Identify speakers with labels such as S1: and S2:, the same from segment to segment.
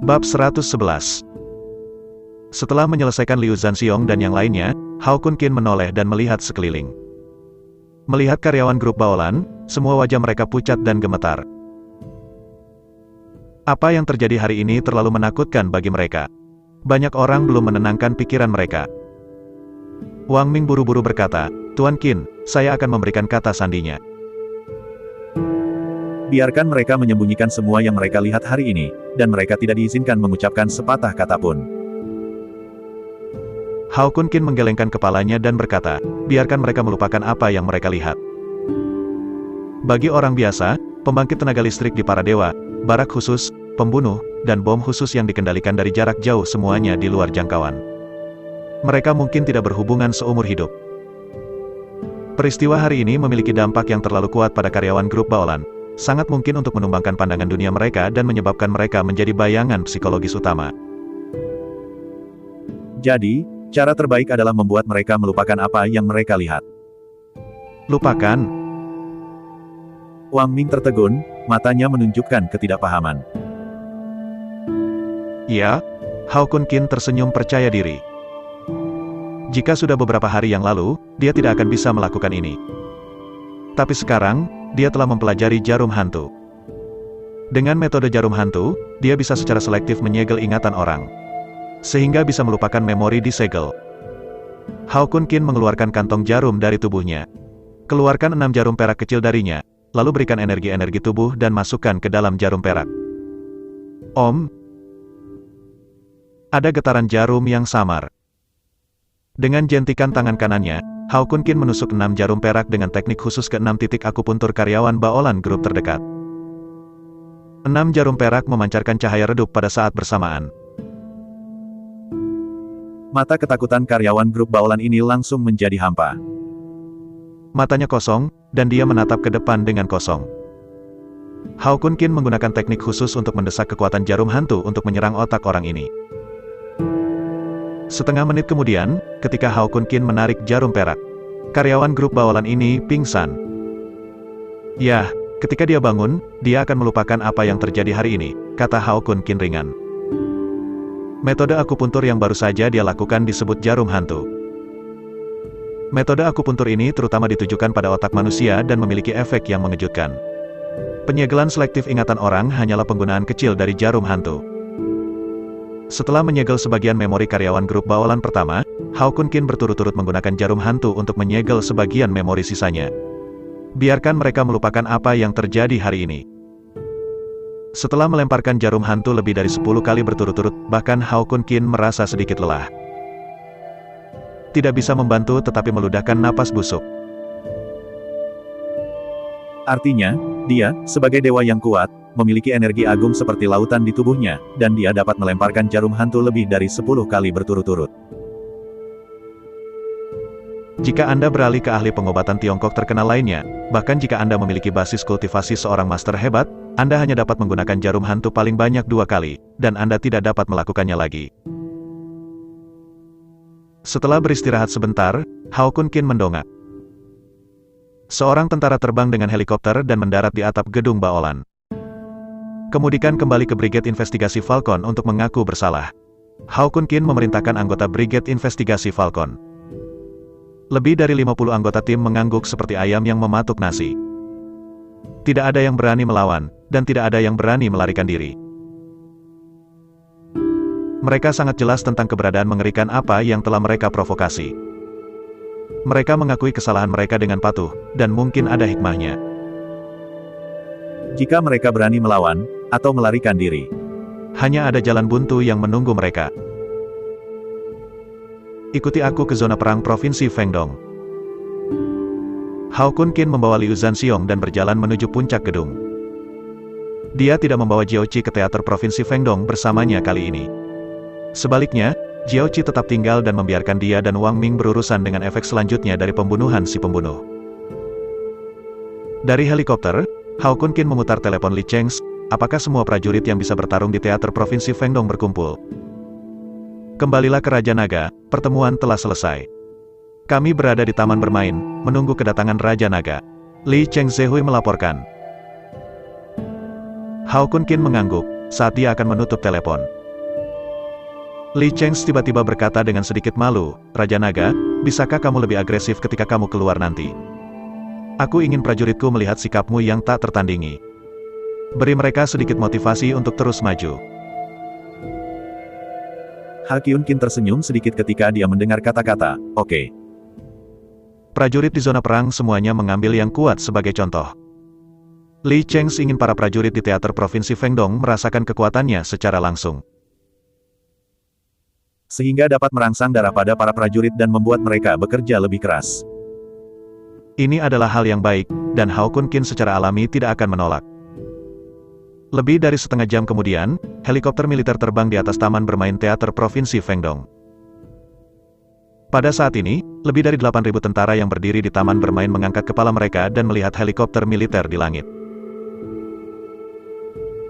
S1: Bab 111. Setelah menyelesaikan Liu Zhanxiong dan yang lainnya, Hao Kunqin menoleh dan melihat sekeliling. Melihat karyawan grup Baolan, semua wajah mereka pucat dan gemetar. Apa yang terjadi hari ini terlalu menakutkan bagi mereka. Banyak orang belum menenangkan pikiran mereka. Wang Ming buru-buru berkata, "Tuan Qin, saya akan memberikan kata sandinya."
S2: Biarkan mereka menyembunyikan semua yang mereka lihat hari ini, dan mereka tidak diizinkan mengucapkan sepatah kata pun.
S1: Hao Kunqin menggelengkan kepalanya dan berkata, biarkan mereka melupakan apa yang mereka lihat. Bagi orang biasa, pembangkit tenaga listrik di para dewa, barak khusus, pembunuh, dan bom khusus yang dikendalikan dari jarak jauh semuanya di luar jangkauan. Mereka mungkin tidak berhubungan seumur hidup. Peristiwa hari ini memiliki dampak yang terlalu kuat pada karyawan grup Baolan. Sangat mungkin untuk menumbangkan pandangan dunia mereka dan menyebabkan mereka menjadi bayangan psikologis utama.
S2: Jadi, cara terbaik adalah membuat mereka melupakan apa yang mereka lihat.
S1: Lupakan?
S2: Wang Ming tertegun, matanya menunjukkan ketidakpahaman.
S1: Iya, Hao Kunqin tersenyum percaya diri. Jika sudah beberapa hari yang lalu, dia tidak akan bisa melakukan ini. Tapi sekarang, dia telah mempelajari jarum hantu. Dengan metode jarum hantu, dia bisa secara selektif menyegel ingatan orang. Sehingga bisa melupakan memori disegel. Hao Kunqin mengeluarkan kantong jarum dari tubuhnya. Keluarkan 6 jarum perak kecil darinya, lalu berikan energi-energi tubuh dan masukkan ke dalam jarum perak. Om. Ada getaran jarum yang samar. Dengan jentikan tangan kanannya, Hao Kunqin menusuk 6 jarum perak dengan teknik khusus ke 6 titik akupuntur karyawan Baolan grup terdekat. 6 jarum perak memancarkan cahaya redup pada saat bersamaan.
S2: Mata ketakutan karyawan grup Baolan ini langsung menjadi hampa.
S1: Matanya kosong, dan dia menatap ke depan dengan kosong. Hao Kunqin menggunakan teknik khusus untuk mendesak kekuatan jarum hantu untuk menyerang otak orang ini. Setengah menit kemudian, ketika Hao Kunqin menarik jarum perak, karyawan grup Baolan ini pingsan. Yah, ketika dia bangun, dia akan melupakan apa yang terjadi hari ini, kata Hao Kunqin ringan. Metode akupuntur yang baru saja dia lakukan disebut jarum hantu. Metode akupuntur ini terutama ditujukan pada otak manusia dan memiliki efek yang mengejutkan. Penyegelan selektif ingatan orang hanyalah penggunaan kecil dari jarum hantu. Setelah menyegel sebagian memori karyawan grup Baolan pertama, Hao Kunqin berturut-turut menggunakan jarum hantu untuk menyegel sebagian memori sisanya. Biarkan mereka melupakan apa yang terjadi hari ini. Setelah melemparkan jarum hantu lebih dari 10 kali berturut-turut, bahkan Hao Kunqin merasa sedikit lelah. Tidak bisa membantu tetapi meludahkan napas busuk.
S2: Artinya, dia, sebagai dewa yang kuat, memiliki energi agung seperti lautan di tubuhnya, dan dia dapat melemparkan jarum hantu lebih dari 10 kali berturut-turut.
S1: Jika Anda beralih ke ahli pengobatan Tiongkok terkenal lainnya, bahkan jika Anda memiliki basis kultivasi seorang master hebat, Anda hanya dapat menggunakan jarum hantu paling banyak 2 kali, dan Anda tidak dapat melakukannya lagi. Setelah beristirahat sebentar, Hao Kunqin mendongak. Seorang tentara terbang dengan helikopter dan mendarat di atap gedung Baolan. Kemudian kembali ke Brigade Investigasi Falcon untuk mengaku bersalah. Hao Kunqin memerintahkan anggota Brigade Investigasi Falcon. Lebih dari 50 anggota tim mengangguk seperti ayam yang mematuk nasi. Tidak ada yang berani melawan, dan tidak ada yang berani melarikan diri. Mereka sangat jelas tentang keberadaan mengerikan apa yang telah mereka provokasi. Mereka mengakui kesalahan mereka dengan patuh, dan mungkin ada hikmahnya.
S2: Jika mereka berani melawan, atau melarikan diri,
S1: hanya ada jalan buntu yang menunggu mereka. Ikuti aku ke zona perang Provinsi Fengdong. Hao Kunqin membawa Liu Zhanxiong dan berjalan menuju puncak gedung. Dia tidak membawa Jiaoqi ke teater Provinsi Fengdong bersamanya kali ini. Sebaliknya, Jiaoqi tetap tinggal dan membiarkan dia dan Wang Ming berurusan dengan efek selanjutnya dari pembunuhan si pembunuh. Dari helikopter, Hao Kunqin memutar telepon Li Cheng. Apakah semua prajurit yang bisa bertarung di teater Provinsi Fengdong berkumpul? Kembalilah ke Raja Naga, pertemuan telah selesai. Kami berada di taman bermain, menunggu kedatangan Raja Naga. Li Cheng Zehui melaporkan. Hao Kunqin mengangguk. saat dia akan menutup telepon. Li Cheng's tiba-tiba berkata dengan sedikit malu, Raja Naga, bisakah kamu lebih agresif ketika kamu keluar nanti? Aku ingin prajuritku melihat sikapmu yang tak tertandingi. Beri mereka sedikit motivasi untuk terus maju.
S2: Ha Kyun-kin tersenyum sedikit ketika dia mendengar kata-kata, oke.
S1: Prajurit di zona perang semuanya mengambil yang kuat sebagai contoh. Li Cheng's ingin para prajurit di teater provinsi Fengdong merasakan kekuatannya secara langsung.
S2: Sehingga dapat merangsang darah pada para prajurit dan membuat mereka bekerja lebih keras.
S1: Ini adalah hal yang baik, dan Hao Kun-kin secara alami tidak akan menolak. Lebih dari setengah jam kemudian, helikopter militer terbang di atas taman bermain teater provinsi Fengdong. Pada saat ini, lebih dari 8.000 tentara yang berdiri di taman bermain mengangkat kepala mereka dan melihat helikopter militer di langit.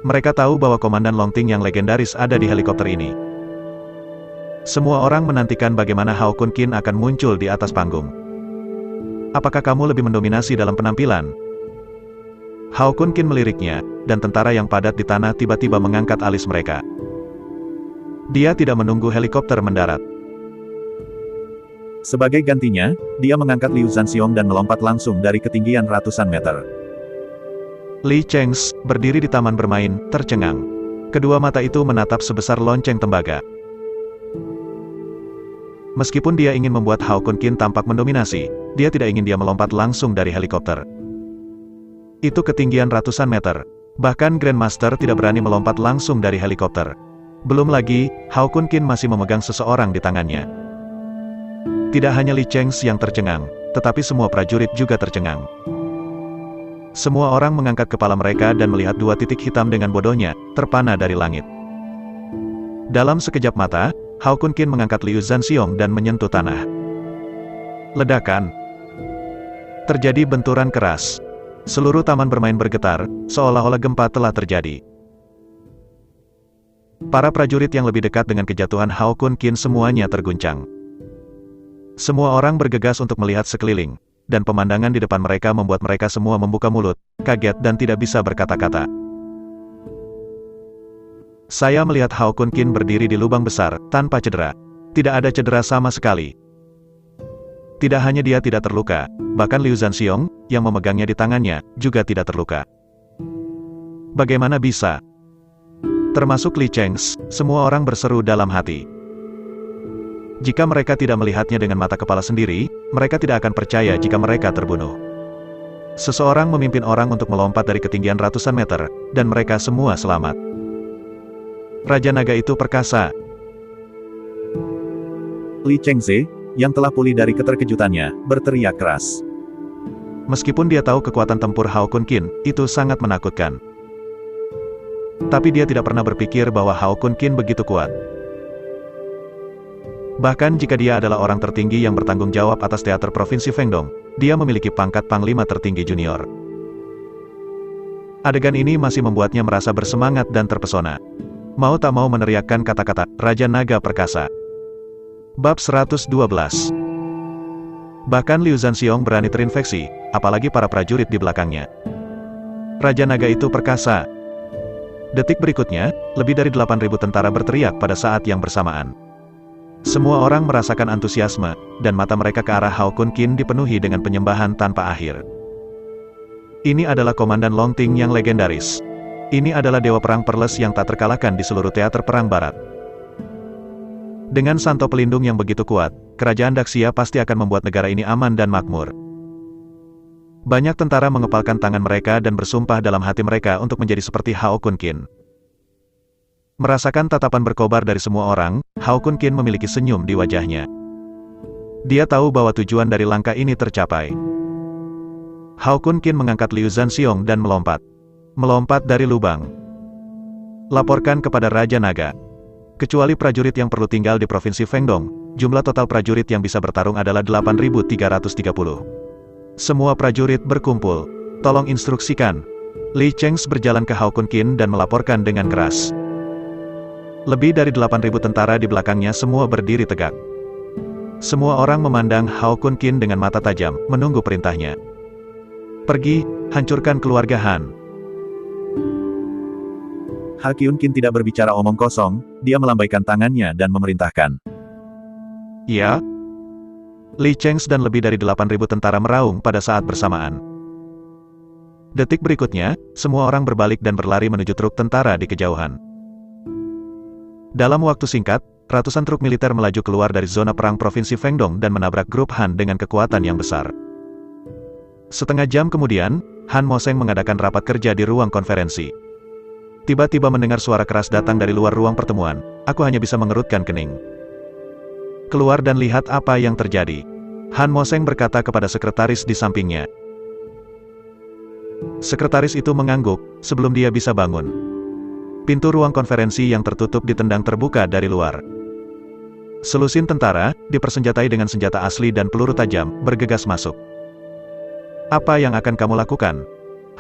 S1: Mereka tahu bahwa Komandan Longting yang legendaris ada di helikopter ini. Semua orang menantikan bagaimana Hao Kun-kin akan muncul di atas panggung. Apakah kamu lebih mendominasi dalam penampilan? Hao Kun-kin meliriknya, dan tentara yang padat di tanah tiba-tiba mengangkat alis mereka. Dia tidak menunggu helikopter mendarat.
S2: Sebagai gantinya, dia mengangkat Liu Zhanxiong dan melompat langsung dari ketinggian ratusan meter.
S1: Li Cheng's berdiri di taman bermain, tercengang. Kedua mata itu menatap sebesar lonceng tembaga. Meskipun dia ingin membuat Hao Kun-kin tampak mendominasi, dia tidak ingin dia melompat langsung dari helikopter. Itu ketinggian ratusan meter. Bahkan Grandmaster tidak berani melompat langsung dari helikopter. Belum lagi, Hao Kun-kin masih memegang seseorang di tangannya. Tidak hanya Li Cheng's yang tercengang, tetapi semua prajurit juga tercengang. Semua orang mengangkat kepala mereka dan melihat dua titik hitam dengan bodohnya, terpana dari langit. Dalam sekejap mata, Hao Kun-kin mengangkat Liu Zhanxiong dan menyentuh tanah. Ledakan. Terjadi benturan keras. Seluruh taman bermain bergetar, seolah-olah gempa telah terjadi. Para prajurit yang lebih dekat dengan kejatuhan Hao Kun-kin semuanya terguncang. Semua orang bergegas untuk melihat sekeliling, dan pemandangan di depan mereka membuat mereka semua membuka mulut, kaget dan tidak bisa berkata-kata. Saya melihat Hao Kun-kin berdiri di lubang besar, tanpa cedera. Tidak ada cedera sama sekali. Tidak hanya dia tidak terluka, bahkan Liu Zhanxiong, yang memegangnya di tangannya, juga tidak terluka. Bagaimana bisa? Termasuk Li Cheng's, semua orang berseru dalam hati. Jika mereka tidak melihatnya dengan mata kepala sendiri, mereka tidak akan percaya jika mereka terbunuh. Seseorang memimpin orang untuk melompat dari ketinggian ratusan meter, dan mereka semua selamat. Raja Naga itu perkasa.
S2: Li Chengze, yang telah pulih dari keterkejutannya, berteriak keras.
S1: Meskipun dia tahu kekuatan tempur Hao Kun-kin, itu sangat menakutkan. Tapi dia tidak pernah berpikir bahwa Hao Kun-kin begitu kuat. Bahkan jika dia adalah orang tertinggi yang bertanggung jawab atas teater provinsi Fengdong, dia memiliki pangkat Panglima tertinggi junior. Adegan ini masih membuatnya merasa bersemangat dan terpesona. Mau tak mau meneriakkan kata-kata, Raja Naga Perkasa. Bab 112. Bahkan Liu Zhanxiong berani terinfeksi, apalagi para prajurit di belakangnya. Raja Naga itu perkasa. Detik berikutnya, lebih dari 8.000 tentara berteriak pada saat yang bersamaan. Semua orang merasakan antusiasme, dan mata mereka ke arah Hao Kun-kin dipenuhi dengan penyembahan tanpa akhir. Ini adalah Komandan Longting yang legendaris. Ini adalah dewa perang Perles yang tak terkalahkan di seluruh teater perang barat. Dengan santo pelindung yang begitu kuat, kerajaan Daxia pasti akan membuat negara ini aman dan makmur. Banyak tentara mengepalkan tangan mereka dan bersumpah dalam hati mereka untuk menjadi seperti Hao Kun-kin. Merasakan tatapan berkobar dari semua orang, Hao Kun-kin memiliki senyum di wajahnya. Dia tahu bahwa tujuan dari langkah ini tercapai. Hao Kun-kin mengangkat Liu Zhanxiong dan melompat. Melompat dari lubang. Laporkan kepada Raja Naga. Kecuali prajurit yang perlu tinggal di Provinsi Fengdong, jumlah total prajurit yang bisa bertarung adalah 8.330. Semua prajurit berkumpul. Tolong instruksikan. Li Cheng's berjalan ke Hao Kun-kin dan melaporkan dengan keras. Lebih dari 8.000 tentara di belakangnya semua berdiri tegak. Semua orang memandang Hao Kun-kin dengan mata tajam, menunggu perintahnya. Pergi, hancurkan keluarga Han.
S2: Ha Kyun-kin tidak berbicara omong kosong, dia melambaikan tangannya dan memerintahkan.
S1: Ya. Li Cheng dan lebih dari 8.000 tentara meraung pada saat bersamaan. Detik berikutnya, semua orang berbalik dan berlari menuju truk tentara di kejauhan. Dalam waktu singkat, ratusan truk militer melaju keluar dari zona perang Provinsi Fengdong dan menabrak grup Han dengan kekuatan yang besar. Setengah jam kemudian, Han Moseng mengadakan rapat kerja di ruang konferensi. Tiba-tiba mendengar suara keras datang dari luar ruang pertemuan, aku hanya bisa mengerutkan kening. Keluar dan lihat apa yang terjadi. Han Moseng berkata kepada sekretaris di sampingnya. Sekretaris itu mengangguk, sebelum dia bisa bangun. Pintu ruang konferensi yang tertutup ditendang terbuka dari luar. Selusin tentara, dipersenjatai dengan senjata asli dan peluru tajam, bergegas masuk. Apa yang akan kamu lakukan?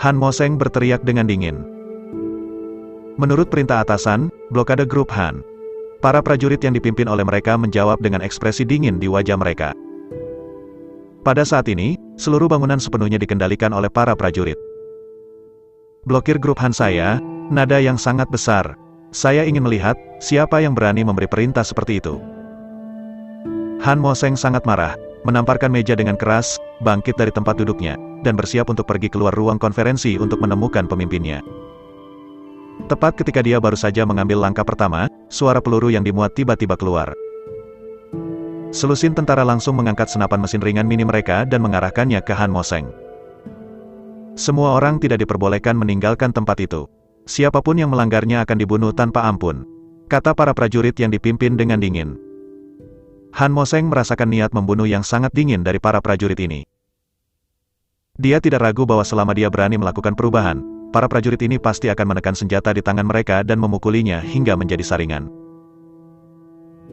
S1: Han Moseng berteriak dengan dingin. Menurut perintah atasan, blokade grup Han. Para prajurit yang dipimpin oleh mereka menjawab dengan ekspresi dingin di wajah mereka. Pada saat ini, seluruh bangunan sepenuhnya dikendalikan oleh para prajurit. Blokir grup Han saya, nada yang sangat besar. Saya ingin melihat, siapa yang berani memberi perintah seperti itu. Han Moseng sangat marah, menamparkan meja dengan keras, bangkit dari tempat duduknya, dan bersiap untuk pergi keluar ruang konferensi untuk menemukan pemimpinnya. Tepat ketika dia baru saja mengambil langkah pertama, suara peluru yang dimuat tiba-tiba keluar. Selusin tentara langsung mengangkat senapan mesin ringan mini mereka dan mengarahkannya ke Han Moseng. Semua orang tidak diperbolehkan meninggalkan tempat itu. Siapapun yang melanggarnya akan dibunuh tanpa ampun, kata para prajurit yang dipimpin dengan dingin. Han Moseng merasakan niat membunuh yang sangat dingin dari para prajurit ini. Dia tidak ragu bahwa selama dia berani melakukan perubahan, para prajurit ini pasti akan menekan senjata di tangan mereka dan memukulinya hingga menjadi saringan.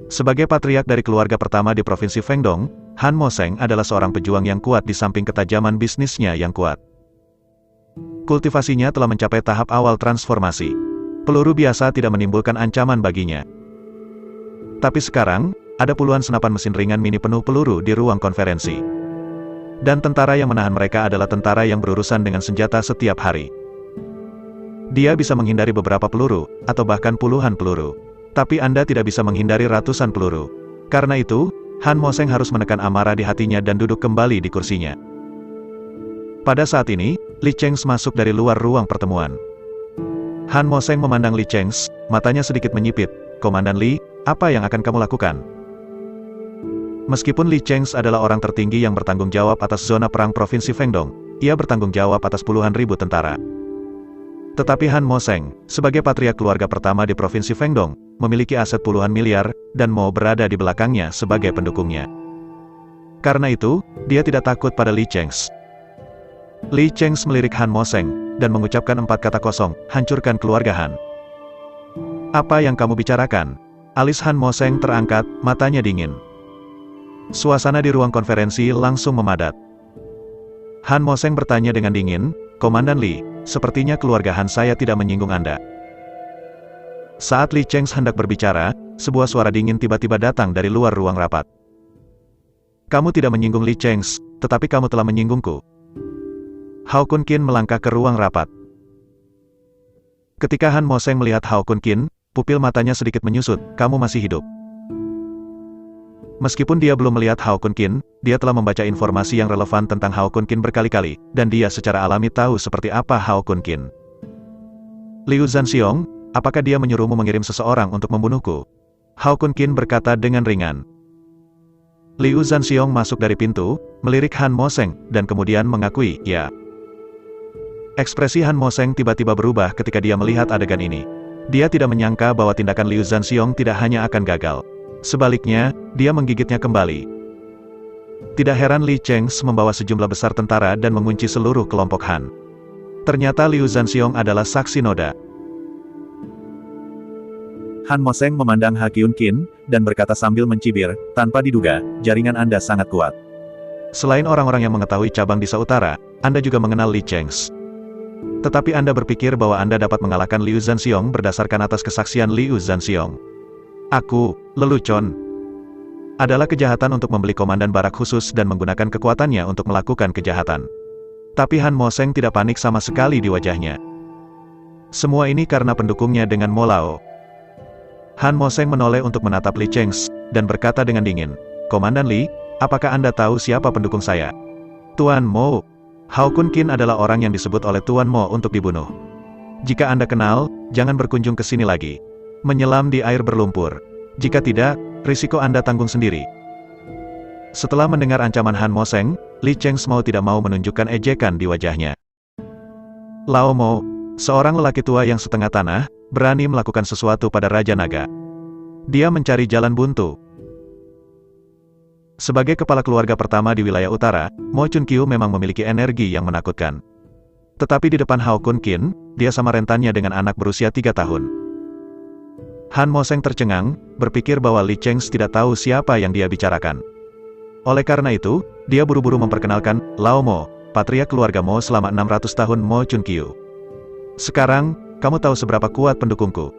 S1: Sebagai patriark dari keluarga pertama di Provinsi Fengdong, Han Moseng adalah seorang pejuang yang kuat di samping ketajaman bisnisnya yang kuat. Kultivasinya telah mencapai tahap awal transformasi. Peluru biasa tidak menimbulkan ancaman baginya. Tapi sekarang, ada puluhan senapan mesin ringan mini penuh peluru di ruang konferensi. Dan tentara yang menahan mereka adalah tentara yang berurusan dengan senjata setiap hari. Dia bisa menghindari beberapa peluru, atau bahkan puluhan peluru. Tapi Anda tidak bisa menghindari ratusan peluru. Karena itu, Han Moseng harus menekan amarah di hatinya dan duduk kembali di kursinya. Pada saat ini, Li Cheng masuk dari luar ruang pertemuan. Han Moseng memandang Li Cheng, matanya sedikit menyipit. Komandan Li, apa yang akan kamu lakukan? Meskipun Li Cheng adalah orang tertinggi yang bertanggung jawab atas zona perang Provinsi Fengdong, ia bertanggung jawab atas puluhan ribu tentara. Tetapi Han Moseng, sebagai patriark keluarga pertama di Provinsi Fengdong, memiliki aset puluhan miliar, dan mau berada di belakangnya sebagai pendukungnya. Karena itu, dia tidak takut pada Li Cheng. Li Cheng melirik Han Moseng, dan mengucapkan 4 kata kosong, hancurkan keluarga Han. Apa yang kamu bicarakan? Alis Han Moseng terangkat, matanya dingin. Suasana di ruang konferensi langsung memadat. Han Moseng bertanya dengan dingin, Komandan Li, sepertinya keluarga Han saya tidak menyinggung Anda. Saat Li Cheng hendak berbicara, sebuah suara dingin tiba-tiba datang dari luar ruang rapat. Kamu tidak menyinggung Li Cheng, tetapi kamu telah menyinggungku. Hao Kun-kin melangkah ke ruang rapat. Ketika Han Moseng melihat Hao Kun-kin, pupil matanya sedikit menyusut, kamu masih hidup. Meskipun dia belum melihat Hao Kun-kin, dia telah membaca informasi yang relevan tentang Hao Kun-kin berkali-kali, dan dia secara alami tahu seperti apa Hao Kun-kin. Liu Zhanxiong, apakah dia menyuruhmu mengirim seseorang untuk membunuhku? Hao Kun-kin berkata dengan ringan. Liu Zhanxiong masuk dari pintu, melirik Han Moseng, dan kemudian mengakui, ya. Ekspresi Han Moseng tiba-tiba berubah ketika dia melihat adegan ini. Dia tidak menyangka bahwa tindakan Liu Zhanxiong tidak hanya akan gagal. Sebaliknya, dia menggigitnya kembali. Tidak heran Li Cheng membawa sejumlah besar tentara dan mengunci seluruh kelompok Han. Ternyata Liu Zhanxiong adalah saksi noda.
S2: Han Moseng memandang Ha Kyun-kin, dan berkata sambil mencibir, tanpa diduga, jaringan Anda sangat kuat.
S1: Selain orang-orang yang mengetahui cabang Disa Utara, Anda juga mengenal Li Cheng. Tetapi Anda berpikir bahwa Anda dapat mengalahkan Liu Zhanxiong berdasarkan atas kesaksian Liu Zhanxiong. Aku, lelucon. Adalah kejahatan untuk membeli komandan barak khusus dan menggunakan kekuatannya untuk melakukan kejahatan. Tapi Han Moseng tidak panik sama sekali di wajahnya. Semua ini karena pendukungnya dengan Mo Lao. Han Moseng menoleh untuk menatap Li Cheng's, dan berkata dengan dingin, "Komandan Li, apakah Anda tahu siapa pendukung saya?" "Tuan Mo, Hao Kun Qin adalah orang yang disebut oleh Tuan Mo untuk dibunuh. Jika Anda kenal, jangan berkunjung ke sini lagi. Menyelam di air berlumpur. Jika tidak, risiko Anda tanggung sendiri." Setelah mendengar ancaman Han Moseng, Li Cheng's mau tidak mau menunjukkan ejekan di wajahnya. Lao Mo, seorang lelaki tua yang setengah tanah, berani melakukan sesuatu pada Raja Naga. Dia mencari jalan buntu. Sebagai kepala keluarga pertama di wilayah utara, Mo Chunqiu memang memiliki energi yang menakutkan. Tetapi di depan Hao Kun Qin, dia sama rentannya dengan anak berusia 3 tahun. Han Moseng tercengang, berpikir bahwa Li Cheng's tidak tahu siapa yang dia bicarakan. Oleh karena itu, dia buru-buru memperkenalkan, "Lao Mo, patria keluarga Mo selama 600 tahun Mo Chunqiu. Sekarang, kamu tahu seberapa kuat pendukungku."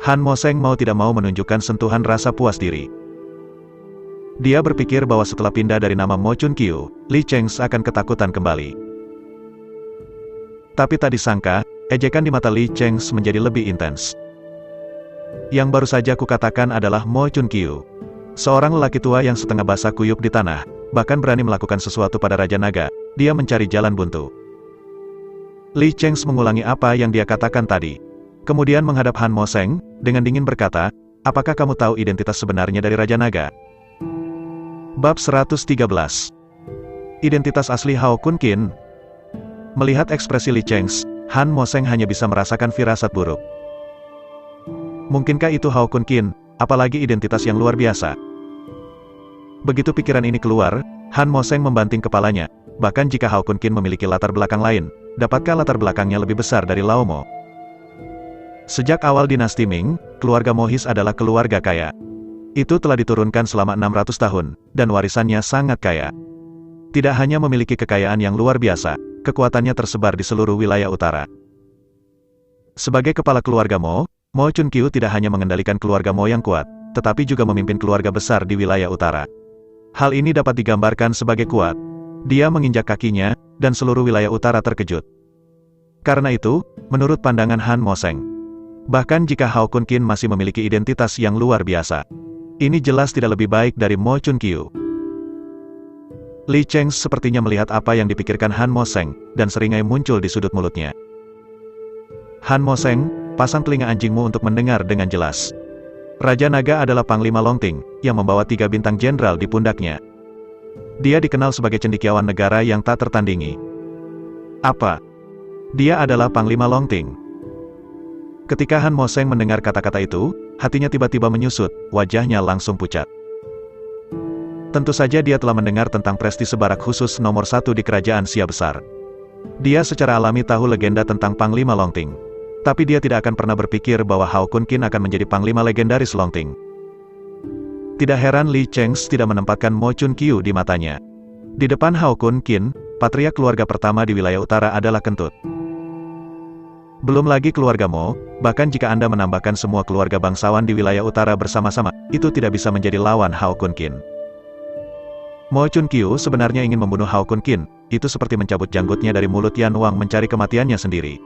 S1: Han Moseng mau tidak mau menunjukkan sentuhan rasa puas diri. Dia berpikir bahwa setelah pindah dari nama Mo Chunqiu, Li Cheng's akan ketakutan kembali. Tapi tak disangka, ejekan di mata Li Cheng's menjadi lebih intens. "Yang baru saja kukatakan adalah Mo Chunqiu. Seorang lelaki tua yang setengah basah kuyup di tanah, bahkan berani melakukan sesuatu pada Raja Naga, dia mencari jalan buntu." Li Cheng's mengulangi apa yang dia katakan tadi. Kemudian menghadap Han Moseng, dengan dingin berkata, "Apakah kamu tahu identitas sebenarnya dari Raja Naga?" Bab 113. Identitas asli Hao Kun Qin. Melihat ekspresi Li Cheng's, Han Moseng hanya bisa merasakan firasat buruk. Mungkinkah itu Hao Kun Qin, apalagi identitas yang luar biasa? Begitu pikiran ini keluar, Han Moseng membanting kepalanya. Bahkan jika Hao Kun Qin memiliki latar belakang lain, dapatkah latar belakangnya lebih besar dari Lao Mo? Sejak awal dinasti Ming, keluarga Mohis adalah keluarga kaya. Itu telah diturunkan selama 600 tahun, dan warisannya sangat kaya. Tidak hanya memiliki kekayaan yang luar biasa, kekuatannya tersebar di seluruh wilayah utara. Sebagai kepala keluarga Mo, Mo Chunqiu tidak hanya mengendalikan keluarga Mo yang kuat, tetapi juga memimpin keluarga besar di wilayah utara. Hal ini dapat digambarkan sebagai kuat. Dia menginjak kakinya, dan seluruh wilayah utara terkejut. Karena itu, menurut pandangan Han Moseng, bahkan jika Hao Kun Qin masih memiliki identitas yang luar biasa, ini jelas tidak lebih baik dari Mo Chunqiu. Li Cheng's sepertinya melihat apa yang dipikirkan Han Moseng, dan seringai muncul di sudut mulutnya. "Han Moseng, pasang telinga anjingmu untuk mendengar dengan jelas. Raja Naga adalah Panglima Longting, yang membawa 3 bintang jenderal di pundaknya. Dia dikenal sebagai cendekiawan negara yang tak tertandingi." "Apa? Dia adalah Panglima Longting?" Ketika Han Moseng mendengar kata-kata itu, hatinya tiba-tiba menyusut, wajahnya langsung pucat. Tentu saja dia telah mendengar tentang prestise barak khusus nomor 1 di kerajaan Xia Besar. Dia secara alami tahu legenda tentang Panglima Longting. Tapi dia tidak akan pernah berpikir bahwa Hao Kun Qin akan menjadi Panglima legendaris Longting. Tidak heran Li Cheng's tidak menempatkan Mo Chunqiu di matanya. Di depan Hao Kun Qin, patria keluarga pertama di wilayah utara adalah kentut. Belum lagi keluarga Mo, bahkan jika Anda menambahkan semua keluarga bangsawan di wilayah utara bersama-sama, itu tidak bisa menjadi lawan Hao Kun Qin. Mo Chunqiu sebenarnya ingin membunuh Hao Kun Qin, itu seperti mencabut janggutnya dari mulut Yan Wang mencari kematiannya sendiri.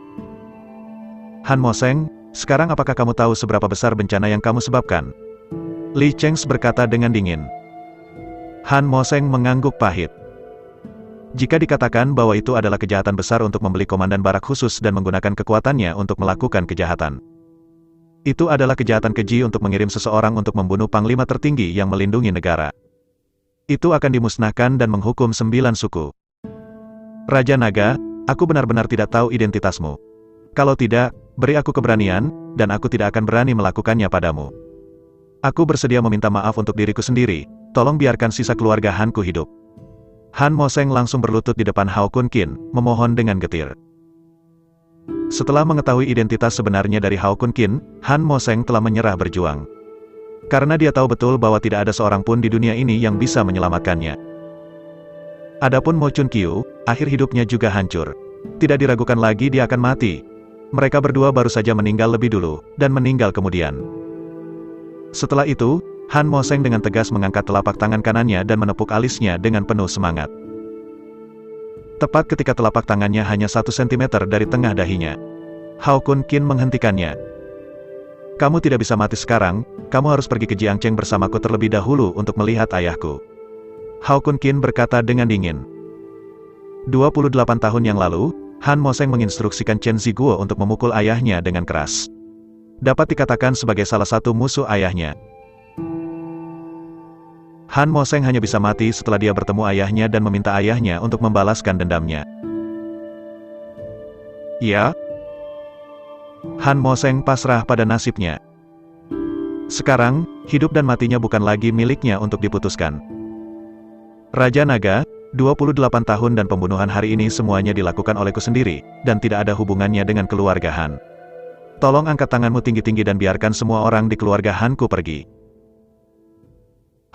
S1: "Han Moseng, sekarang apakah kamu tahu seberapa besar bencana yang kamu sebabkan?" Li Cheng's berkata dengan dingin. Han Moseng mengangguk pahit. Jika dikatakan bahwa itu adalah kejahatan besar untuk membeli komandan barak khusus dan menggunakan kekuatannya untuk melakukan kejahatan. Itu adalah kejahatan keji untuk mengirim seseorang untuk membunuh panglima tertinggi yang melindungi negara. Itu akan dimusnahkan dan menghukum 9 suku. "Raja Naga, aku benar-benar tidak tahu identitasmu. Kalau tidak, beri aku keberanian, dan aku tidak akan berani melakukannya padamu. Aku bersedia meminta maaf untuk diriku sendiri, tolong biarkan sisa keluarga Hanku hidup." Han Moseng langsung berlutut di depan Hao Kun Qin, memohon dengan getir. Setelah mengetahui identitas sebenarnya dari Hao Kun Qin, Han Moseng telah menyerah berjuang. Karena dia tahu betul bahwa tidak ada seorang pun di dunia ini yang bisa menyelamatkannya. Adapun Mo Chunqiu, akhir hidupnya juga hancur. Tidak diragukan lagi dia akan mati. Mereka berdua baru saja meninggal lebih dulu, dan meninggal kemudian. Setelah itu, Han Moseng dengan tegas mengangkat telapak tangan kanannya dan menepuk alisnya dengan penuh semangat. Tepat ketika telapak tangannya hanya 1 cm dari tengah dahinya, Hao Kun Qin menghentikannya. Kamu tidak bisa mati sekarang, kamu harus pergi ke Jiangcheng bersamaku terlebih dahulu untuk melihat ayahku. Hao Kun Qin berkata dengan dingin. 28 tahun yang lalu, Han Moseng menginstruksikan Chen Ziguo untuk memukul ayahnya dengan keras. Dapat dikatakan sebagai salah satu musuh ayahnya. Han Moseng hanya bisa mati setelah dia bertemu ayahnya dan meminta ayahnya untuk membalaskan dendamnya. Ya? Han Moseng pasrah pada nasibnya. Sekarang, hidup dan matinya bukan lagi miliknya untuk diputuskan. Raja Naga, 28 tahun dan pembunuhan hari ini semuanya dilakukan olehku sendiri, dan tidak ada hubungannya dengan keluarga Han. Tolong angkat tanganmu tinggi-tinggi dan biarkan semua orang di keluarga Hanku pergi.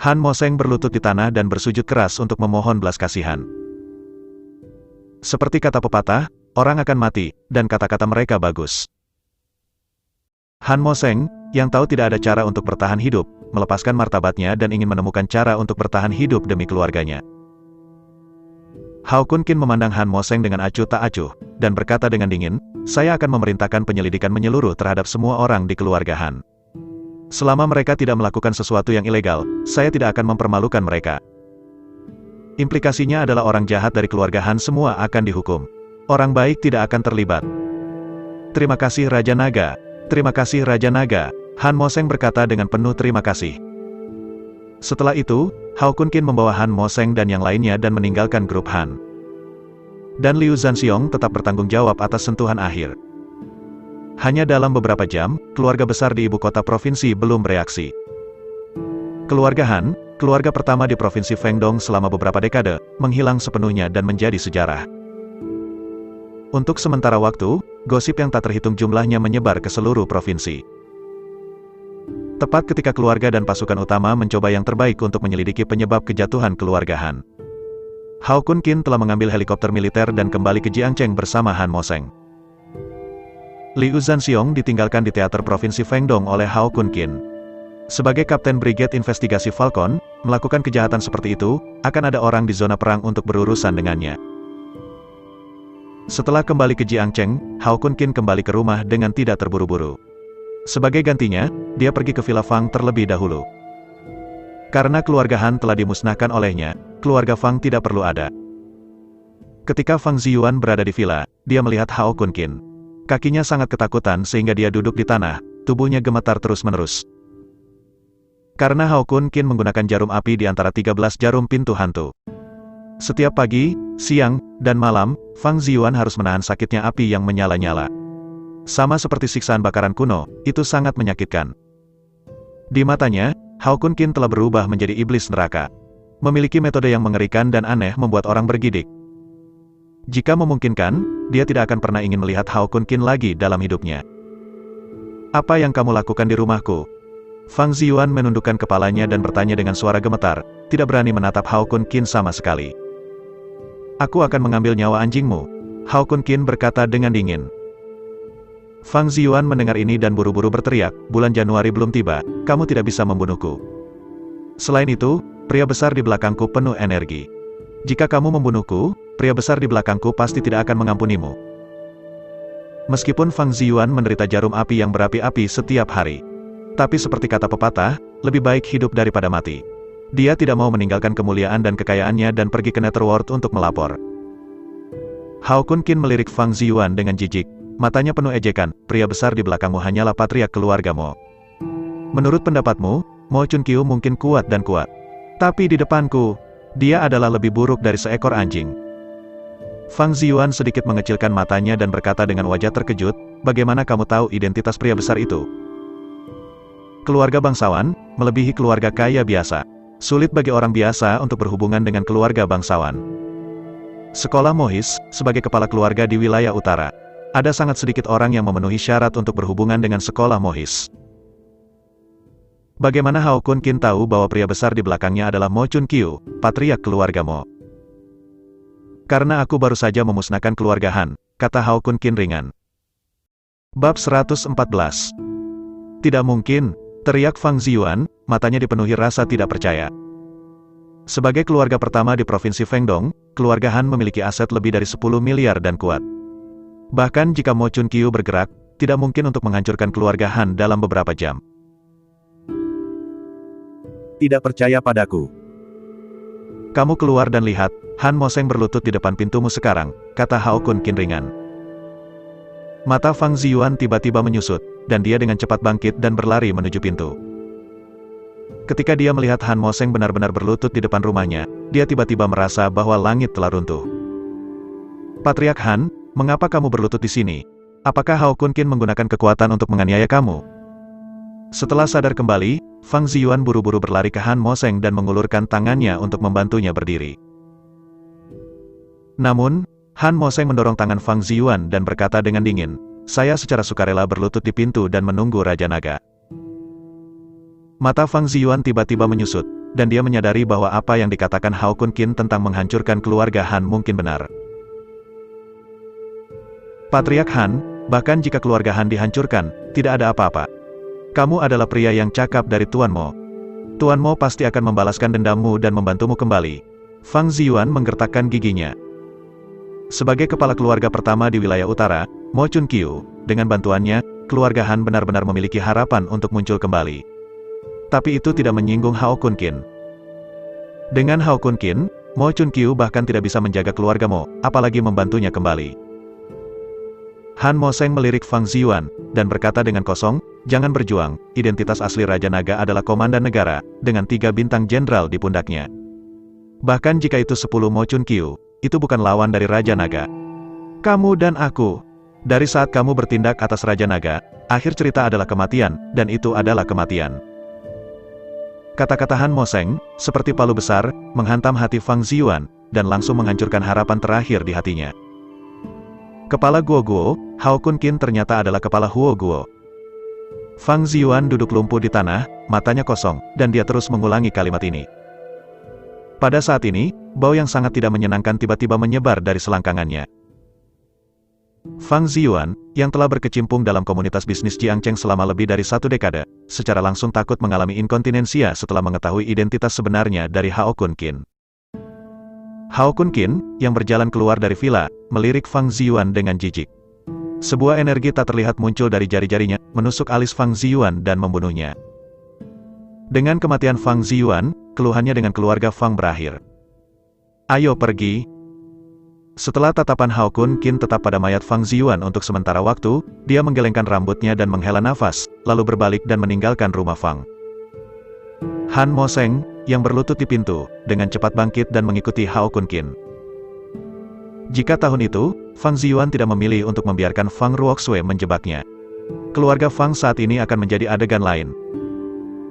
S1: Han Moseng berlutut di tanah dan bersujud keras untuk memohon belas kasihan. Seperti kata pepatah, orang akan mati, dan kata-kata mereka bagus. Han Moseng, yang tahu tidak ada cara untuk bertahan hidup, melepaskan martabatnya dan ingin menemukan cara untuk bertahan hidup demi keluarganya. Hao Kun Qin memandang Han Moseng dengan acuh tak acuh, dan berkata dengan dingin, saya akan memerintahkan penyelidikan menyeluruh terhadap semua orang di keluarga Han. Selama mereka tidak melakukan sesuatu yang ilegal, saya tidak akan mempermalukan mereka. Implikasinya adalah orang jahat dari keluarga Han semua akan dihukum. Orang baik tidak akan terlibat. Terima kasih Raja Naga. Terima kasih Raja Naga, Han Moseng berkata dengan penuh terima kasih. Setelah itu, Hao Kun Qin membawa Han Moseng dan yang lainnya dan meninggalkan grup Han. Dan Liu Zhanxiong tetap bertanggung jawab atas sentuhan akhir. Hanya dalam beberapa jam, keluarga besar di ibu kota provinsi belum bereaksi. Keluarga Han, keluarga pertama di provinsi Fengdong selama beberapa dekade, menghilang sepenuhnya dan menjadi sejarah. Untuk sementara waktu, gosip yang tak terhitung jumlahnya menyebar ke seluruh provinsi. Tepat ketika keluarga dan pasukan utama mencoba yang terbaik untuk menyelidiki penyebab kejatuhan keluarga Han. Hao Kun Qin telah mengambil helikopter militer dan kembali ke Jiangcheng bersama Han Moseng. Liu Zhanxiong ditinggalkan di teater provinsi Fengdong oleh Hao Kun Qin. Sebagai Kapten Brigade Investigasi Falcon, melakukan kejahatan seperti itu, akan ada orang di zona perang untuk berurusan dengannya. Setelah kembali ke Jiangcheng, Hao Kun Qin kembali ke rumah dengan tidak terburu-buru. Sebagai gantinya, dia pergi ke Villa Fang terlebih dahulu. Karena keluarga Han telah dimusnahkan olehnya, keluarga Fang tidak perlu ada. Ketika Fang Ziyuan berada di villa, dia melihat Hao Kun Qin. Kakinya sangat ketakutan sehingga dia duduk di tanah, tubuhnya gemetar terus-menerus. Karena Hao Kun Qin menggunakan jarum api di antara 13 jarum pintu hantu. Setiap pagi, siang, dan malam, Fang Ziyuan harus menahan sakitnya api yang menyala-nyala. Sama seperti siksaan bakaran kuno, itu sangat menyakitkan. Di matanya, Hao Kun Qin telah berubah menjadi iblis neraka. Memiliki metode yang mengerikan dan aneh membuat orang bergidik. Jika memungkinkan, dia tidak akan pernah ingin melihat Hao Kun Qin lagi dalam hidupnya. Apa yang kamu lakukan di rumahku? Fang Ziyuan menundukkan kepalanya dan bertanya dengan suara gemetar, tidak berani menatap Hao Kun Qin sama sekali. Aku akan mengambil nyawa anjingmu, Hao Kun Qin berkata dengan dingin. Fang Ziyuan mendengar ini dan buru-buru berteriak, bulan Januari belum tiba, kamu tidak bisa membunuhku. Selain itu, pria besar di belakangku penuh energi. Jika kamu membunuhku, pria besar di belakangku pasti tidak akan mengampunimu. Meskipun Fang Ziyuan menderita jarum api yang berapi-api setiap hari. Tapi seperti kata pepatah, lebih baik hidup daripada mati. Dia tidak mau meninggalkan kemuliaan dan kekayaannya dan pergi ke Netherworld untuk melapor. Hao Kun Qin melirik Fang Ziyuan dengan jijik. Matanya penuh ejekan, pria besar di belakangmu hanyalah patriark keluargamu. Menurut pendapatmu, Mo Chunqiu mungkin kuat dan kuat. Tapi di depanku, dia adalah lebih buruk dari seekor anjing. Fang Ziyuan sedikit mengecilkan matanya dan berkata dengan wajah terkejut, bagaimana kamu tahu identitas pria besar itu? Keluarga bangsawan, melebihi keluarga kaya biasa. Sulit bagi orang biasa untuk berhubungan dengan keluarga bangsawan. Sekolah Mohis, sebagai kepala keluarga di wilayah utara. Ada sangat sedikit orang yang memenuhi syarat untuk berhubungan dengan sekolah Mohis. Bagaimana Hao Kun Qin tahu bahwa pria besar di belakangnya adalah Mo Chunqiu, patriark keluarga Mo? Karena aku baru saja memusnahkan keluarga Han, kata Hao Kun Qin ringan. Bab 114. Tidak mungkin, teriak Fang Ziyuan, matanya dipenuhi rasa tidak percaya. Sebagai keluarga pertama di provinsi Fengdong, keluarga Han memiliki aset lebih dari 10 miliar dan kuat. Bahkan jika Mo Chun Kyu bergerak, tidak mungkin untuk menghancurkan keluarga Han dalam beberapa jam.
S2: Tidak percaya padaku.
S1: Kamu keluar dan lihat, Han Mo Seng berlutut di depan pintumu sekarang, kata Hao Kun Qin ringan. Mata Fang Ziyuan tiba-tiba menyusut, dan dia dengan cepat bangkit dan berlari menuju pintu. Ketika dia melihat Han Mo Seng benar-benar berlutut di depan rumahnya, dia tiba-tiba merasa bahwa langit telah runtuh. Patriark Han, mengapa kamu berlutut di sini? Apakah Hao Kun Qin menggunakan kekuatan untuk menganiaya kamu? Setelah sadar kembali, Fang Ziyuan buru-buru berlari ke Han Mo Seng dan mengulurkan tangannya untuk membantunya berdiri. Namun, Han Mo Seng mendorong tangan Fang Ziyuan dan berkata dengan dingin, "Saya secara sukarela berlutut di pintu dan menunggu Raja Naga." Mata Fang Ziyuan tiba-tiba menyusut, dan dia menyadari bahwa apa yang dikatakan Hao Kun Qin tentang menghancurkan keluarga Han mungkin benar. Patriark Han, bahkan jika keluarga Han dihancurkan, tidak ada apa-apa. Kamu adalah pria yang cakap dari Tuan Mo. Tuan Mo pasti akan membalaskan dendammu dan membantumu kembali. Fang Ziyuan menggertakkan giginya. Sebagai kepala keluarga pertama di wilayah utara, Mo Chun Kyu, dengan bantuannya, keluarga Han benar-benar memiliki harapan untuk muncul kembali. Tapi itu tidak menyinggung Hao Kun Qin. Dengan Hao Kun Qin, Mo Chun Kyu bahkan tidak bisa menjaga keluarga Mo, apalagi membantunya kembali. Han Mo Seng melirik Fang Ziyuan, dan berkata dengan kosong, "Jangan berjuang, identitas asli Raja Naga adalah komandan negara, dengan 3 bintang jenderal di pundaknya. Bahkan jika itu 10 Mo Chun Kyu, itu bukan lawan dari Raja Naga. Kamu dan aku. Dari saat kamu bertindak atas Raja Naga, akhir cerita adalah kematian, dan itu adalah kematian." Kata-kata Han Mo Seng, seperti palu besar, menghantam hati Fang Ziyuan, dan langsung menghancurkan harapan terakhir di hatinya. Kepala Guo Guo, Hao Kun Qin ternyata adalah kepala Huo Guo. Fang Ziyuan duduk lumpuh di tanah, matanya kosong, dan dia terus mengulangi kalimat ini. Pada saat ini, bau yang sangat tidak menyenangkan tiba-tiba menyebar dari selangkangannya. Fang Ziyuan, yang telah berkecimpung dalam komunitas bisnis Jiangcheng selama lebih dari 1 dekade, secara langsung takut mengalami inkontinensia setelah mengetahui identitas sebenarnya dari Hao Kun Qin. Hao Kun Qin, yang berjalan keluar dari villa, melirik Fang Ziyuan dengan jijik. Sebuah energi tak terlihat muncul dari jari-jarinya, menusuk alis Fang Ziyuan dan membunuhnya. Dengan kematian Fang Ziyuan, keluhannya dengan keluarga Fang berakhir. "Ayo pergi." Setelah tatapan Hao Kun Qin tetap pada mayat Fang Ziyuan untuk sementara waktu, dia menggelengkan rambutnya dan menghela nafas, lalu berbalik dan meninggalkan rumah Fang. Han Mo Seng, yang berlutut di pintu, dengan cepat bangkit dan mengikuti Hao Kun Qin. Jika tahun itu, Fang Ziyuan tidak memilih untuk membiarkan Fang Ruoxue menjebaknya, keluarga Fang saat ini akan menjadi adegan lain.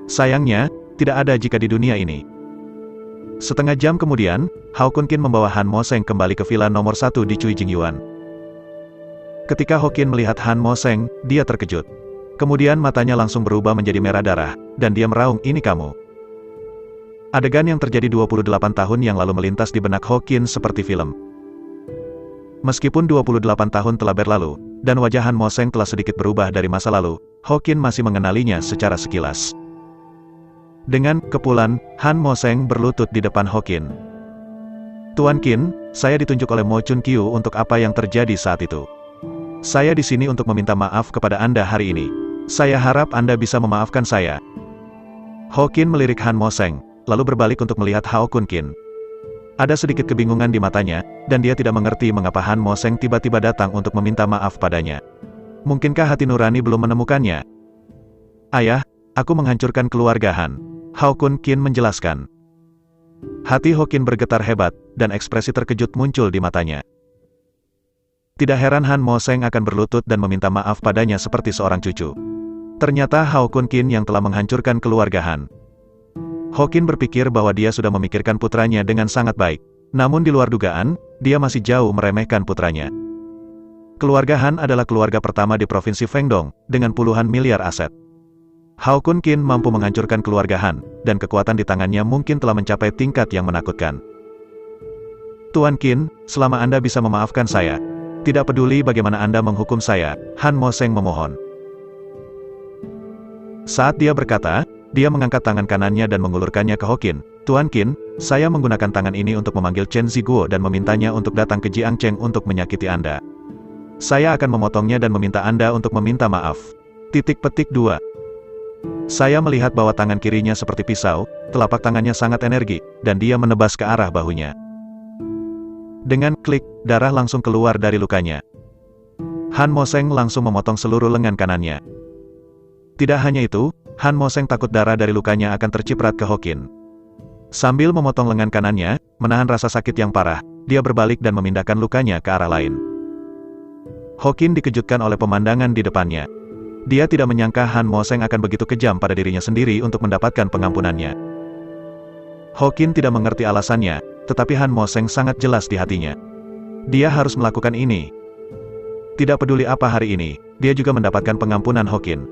S1: Sayangnya, tidak ada jika di dunia ini. Setengah jam kemudian, Hao Kun Qin membawa Han Mo Seng kembali ke villa nomor 1 di Cui Jingyuan. Ketika Ho Qin melihat Han Mo Seng, dia terkejut. Kemudian matanya langsung berubah menjadi merah darah, dan dia meraung, "Ini kamu." Adegan yang terjadi 28 tahun yang lalu melintas di benak Ho Qin seperti film. Meskipun 28 tahun telah berlalu, dan wajah Han Mo Seng telah sedikit berubah dari masa lalu, Ho Qin masih mengenalinya secara sekilas. Dengan kepulan, Han Mo Seng berlutut di depan Ho Qin. "Tuan Qin, saya ditunjuk oleh Mo Chun Kyu untuk apa yang terjadi saat itu. Saya di sini untuk meminta maaf kepada Anda hari ini. Saya harap Anda bisa memaafkan saya." Ho Qin melirik Han Mo Seng, lalu berbalik untuk melihat Hao Kun Qin. Ada sedikit kebingungan di matanya, dan dia tidak mengerti mengapa Han Mo Seng tiba-tiba datang untuk meminta maaf padanya. Mungkinkah hati nurani belum menemukannya? "Ayah, aku menghancurkan keluarga Han," Hao Kun Qin menjelaskan. Hati Ho Qin bergetar hebat, dan ekspresi terkejut muncul di matanya. Tidak heran Han Mo Seng akan berlutut dan meminta maaf padanya seperti seorang cucu. Ternyata Hao Kun Qin yang telah menghancurkan keluarga Han. Ho Qin berpikir bahwa dia sudah memikirkan putranya dengan sangat baik. Namun di luar dugaan, dia masih jauh meremehkan putranya. Keluarga Han adalah keluarga pertama di Provinsi Fengdong, dengan puluhan miliar aset. Hao Kun Qin mampu menghancurkan keluarga Han, dan kekuatan di tangannya mungkin telah mencapai tingkat yang menakutkan. "Tuan Qin, selama Anda bisa memaafkan saya, tidak peduli bagaimana Anda menghukum saya," Han Mo Seng memohon. Saat dia berkata, dia mengangkat tangan kanannya dan mengulurkannya ke Ho Qin. "Tuan Qin, saya menggunakan tangan ini untuk memanggil Chen Ziguo dan memintanya untuk datang ke Jiangcheng untuk menyakiti Anda." Saya akan memotongnya dan meminta Anda untuk meminta maaf. Titik petik 2. Saya melihat bahwa tangan kirinya seperti pisau, telapak tangannya sangat energi, dan dia menebas ke arah bahunya. Dengan klik, darah langsung keluar dari lukanya. Han Moseng langsung memotong seluruh lengan kanannya. Tidak hanya itu, Han Moseng takut darah dari lukanya akan terciprat ke Hokin. Sambil memotong lengan kanannya, menahan rasa sakit yang parah, dia berbalik dan memindahkan lukanya ke arah lain. Hokin dikejutkan oleh pemandangan di depannya. Dia tidak menyangka Han Moseng akan begitu kejam pada dirinya sendiri untuk mendapatkan pengampunannya. Hokin tidak mengerti alasannya, tetapi Han Moseng sangat jelas di hatinya. Dia harus melakukan ini. Tidak peduli apa hari ini, dia juga mendapatkan pengampunan Hokin.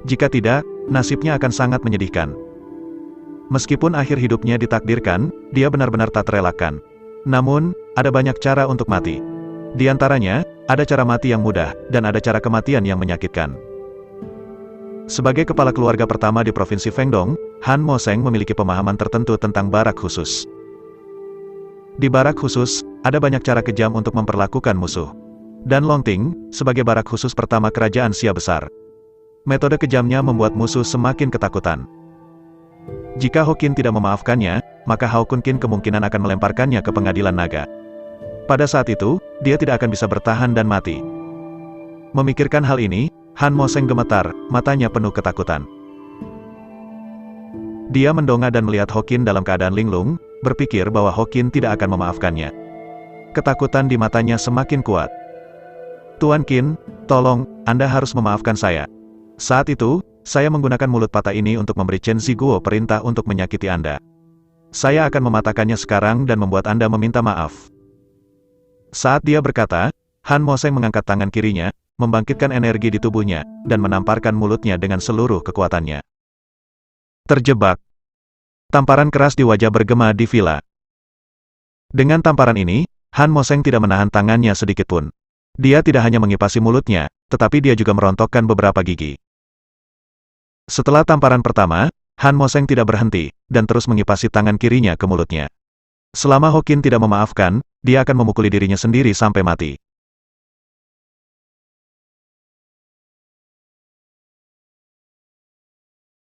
S1: Jika tidak, nasibnya akan sangat menyedihkan. Meskipun akhir hidupnya ditakdirkan, dia benar-benar tak terelakkan. Namun, ada banyak cara untuk mati. Di antaranya, ada cara mati yang mudah, dan ada cara kematian yang menyakitkan. Sebagai kepala keluarga pertama di Provinsi Fengdong, Han Moseng memiliki pemahaman tertentu tentang barak khusus. Di barak khusus, ada banyak cara kejam untuk memperlakukan musuh. Dan Longting, sebagai barak khusus pertama kerajaan Xia besar. Metode kejamnya membuat musuh semakin ketakutan. Jika Hokin tidak memaafkannya, maka Hao Kun Qin kemungkinan akan melemparkannya ke pengadilan naga. Pada saat itu, dia tidak akan bisa bertahan dan mati. Memikirkan hal ini, Han Moseng gemetar, matanya penuh ketakutan. Dia mendongak dan melihat Hokin dalam keadaan linglung, berpikir bahwa Hokin tidak akan memaafkannya. Ketakutan di matanya semakin kuat. Tuan Qin, tolong, Anda harus memaafkan saya. Saat itu, saya menggunakan mulut patah ini untuk memberi Chen Ziguo perintah untuk menyakiti Anda. Saya akan mematahkannya sekarang dan membuat Anda meminta maaf. Saat dia berkata, Han Moseng mengangkat tangan kirinya, membangkitkan energi di tubuhnya, dan menamparkan mulutnya dengan seluruh kekuatannya. Terjebak. Tamparan keras di wajah bergema di villa. Dengan tamparan ini, Han Moseng tidak menahan tangannya sedikitpun. Dia tidak hanya mengipasi mulutnya, tetapi dia juga merontokkan beberapa gigi. Setelah tamparan pertama, Han Moseng tidak berhenti, dan terus mengipasi tangan kirinya ke mulutnya. Selama Hokin tidak memaafkan, dia akan memukuli dirinya sendiri sampai mati.